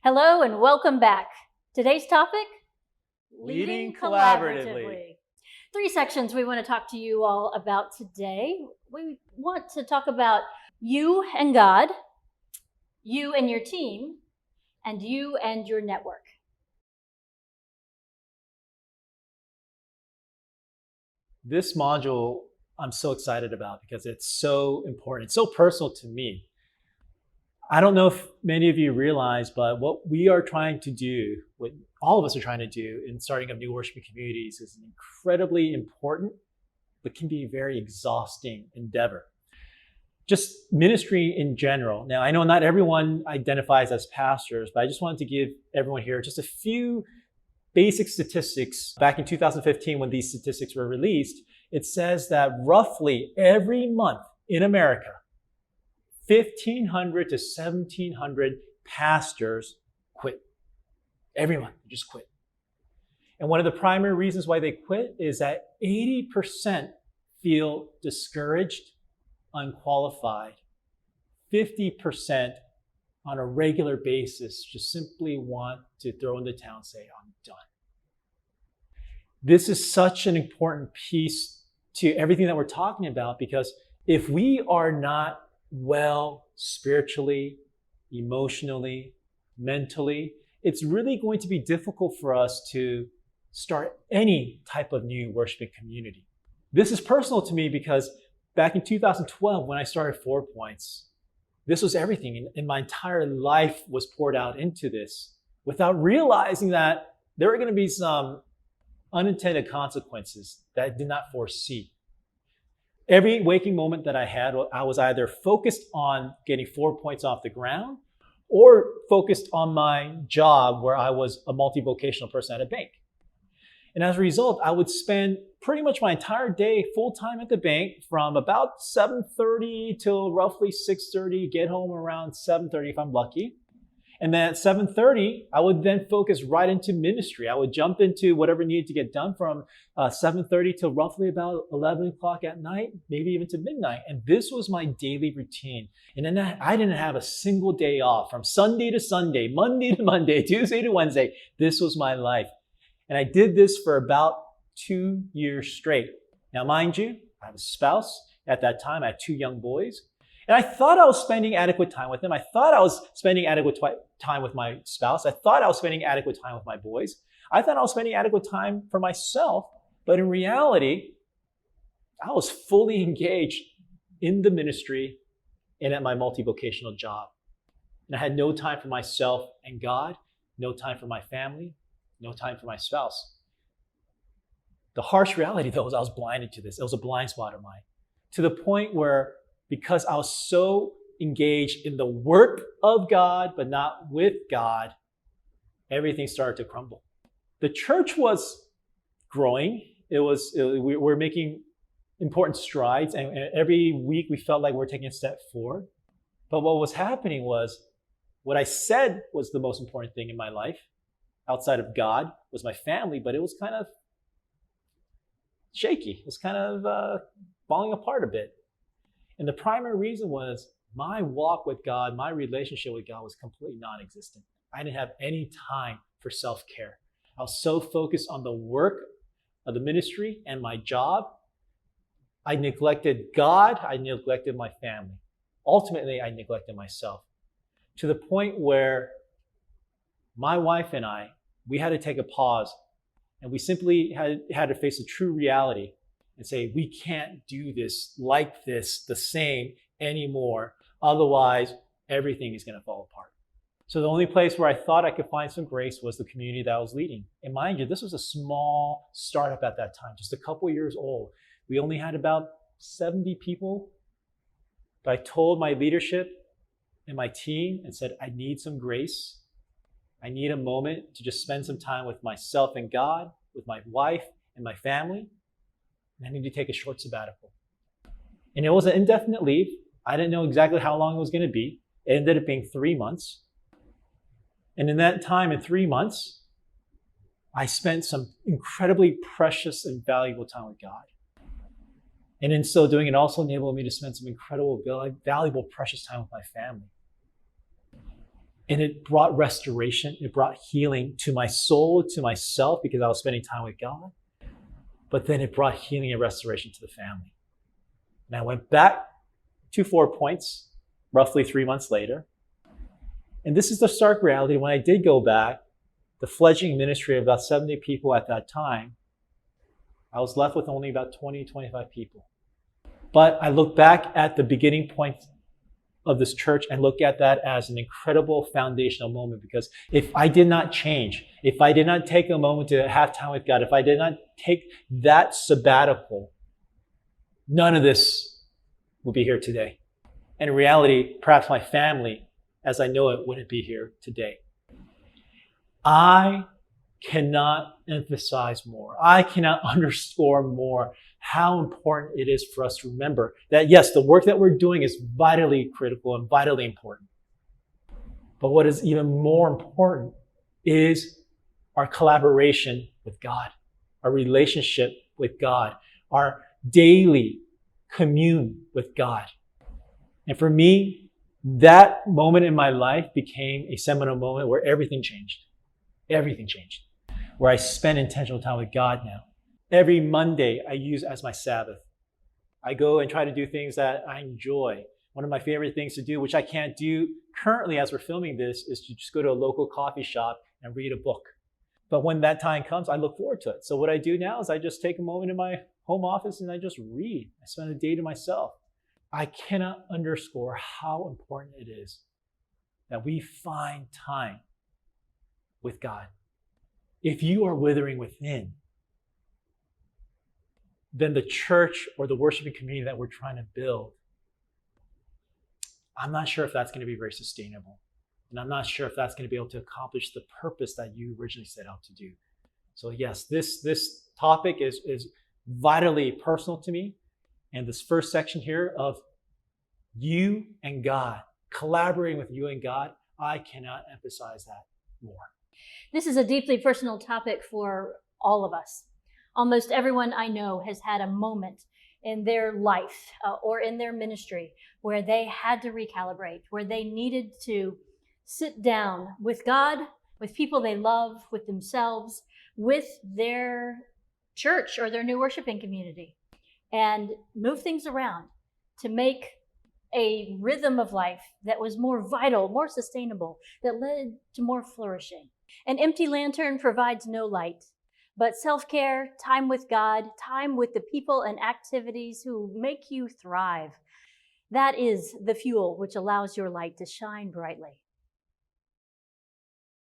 Hello and welcome back. Today's topic? Leading collaboratively. 3 sections we want to talk to you all about today. We want to talk about you and God, you and your team, and you and your network. This module I'm so excited about because it's so important. It's so personal to me. I don't know if many of you realize, but what we are trying to do, what all of us are trying to do in starting up new worshiping communities is an incredibly important, but can be a very exhausting endeavor. Just ministry in general. Now, I know not everyone identifies as pastors, but I just wanted to give everyone here just a few basic statistics. Back in 2015, when these statistics were released, it says that roughly every month in America, 1,500 to 1,700 pastors quit. Everyone just quit. And one of the primary reasons why they quit is that 80% feel discouraged, unqualified. 50% on a regular basis just simply want to throw in the towel and say, I'm done. This is such an important piece to everything that we're talking about, because if we are not well spiritually, emotionally, mentally, it's really going to be difficult for us to start any type of new worshiping community. This is personal to me because back in 2012, when I started 4 Points, this was everything, and my entire life was poured out into this without realizing that there were going to be some unintended consequences that I did not foresee. Every waking moment that I had, I was either focused on getting 4 Points off the ground or focused on my job, where I was a multi-vocational person at a bank. And as a result, I would spend pretty much my entire day full-time at the bank from about 7:30 till roughly 6:30, get home around 7:30 if I'm lucky. And then at 7:30, I would then focus right into ministry. I would jump into whatever needed to get done from 7:30 till roughly about 11 o'clock at night, maybe even to midnight. And this was my daily routine. And then I didn't have a single day off from Sunday to Sunday, Monday to Monday, Tuesday to Wednesday. This was my life. And I did this for about 2 years straight. Now, mind you, I have a spouse. At that time, I had 2 young boys. And I thought I was spending adequate time with them. I thought I was spending adequate time with my spouse. I thought I was spending adequate time with my boys. I thought I was spending adequate time for myself. But in reality, I was fully engaged in the ministry and at my multi-vocational job. And I had no time for myself and God, no time for my family, no time for my spouse. The harsh reality, though, is I was blinded to this. It was a blind spot of mine, to the point where, because I was so engaged in the work of God, but not with God, everything started to crumble. The church was growing. We were making important strides, and every week we felt like we were taking a step forward. But what was happening was, what I said was the most important thing in my life, outside of God, was my family, but it was kind of shaky. It was kind of falling apart a bit. And the primary reason was my walk with God, my relationship with God was completely non-existent. I didn't have any time for self-care. I was so focused on the work of the ministry and my job. I neglected God. I neglected my family. Ultimately, I neglected myself, to the point where my wife and I, we had to take a pause, and we simply had to face a true reality and say, we can't do this like this, the same anymore. Otherwise, everything is going to fall apart. So the only place where I thought I could find some grace was the community that I was leading. And mind you, this was a small startup at that time, just a couple years old. We only had about 70 people. But I told my leadership and my team and said, I need some grace. I need a moment to just spend some time with myself and God, with my wife and my family. And I need to take a short sabbatical. And it was an indefinite leave. I didn't know exactly how long it was going to be. It ended up being 3 months. And in that time, in 3 months, I spent some incredibly precious and valuable time with God. And in so doing, it also enabled me to spend some incredible, valuable, precious time with my family. And it brought restoration. It brought healing to my soul, to myself, because I was spending time with God. But then it brought healing and restoration to the family. And I went back to 4 Points roughly 3 months later. And this is the stark reality. When I did go back, the fledgling ministry of about 70 people at that time, I was left with only about 20, 25 people. But I look back at the beginning point of this church and look at that as an incredible foundational moment, because if I did not change, if I did not take a moment to have time with God, if I did not take that sabbatical, none of this would be here today. And in reality, perhaps my family, as I know it, wouldn't be here today. I cannot emphasize more. I cannot underscore more how important it is for us to remember that, yes, the work that we're doing is vitally critical and vitally important. But what is even more important is our collaboration with God, our relationship with God, our daily commune with God. And for me, that moment in my life became a seminal moment where everything changed. Everything changed. Where I spend intentional time with God now. Every Monday I use as my Sabbath. I go and try to do things that I enjoy. One of my favorite things to do, which I can't do currently as we're filming this, is to just go to a local coffee shop and read a book. But when that time comes, I look forward to it. So what I do now is I just take a moment in my home office and I just read. I spend a day to myself. I cannot underscore how important it is that we find time with God. If you are withering within, then the church or the worshiping community that we're trying to build, I'm not sure if that's going to be very sustainable. And I'm not sure if that's going to be able to accomplish the purpose that you originally set out to do. So yes, this topic is vitally personal to me. And this first section here of you and God, collaborating with you and God, I cannot emphasize that more. This is a deeply personal topic for all of us. Almost everyone I know has had a moment in their life or in their ministry where they had to recalibrate, where they needed to sit down with God, with people they love, with themselves, with their church or their new worshiping community, and move things around to make a rhythm of life that was more vital, more sustainable, that led to more flourishing. An empty lantern provides no light, but self-care, time with God, time with the people and activities who make you thrive, that is the fuel which allows your light to shine brightly.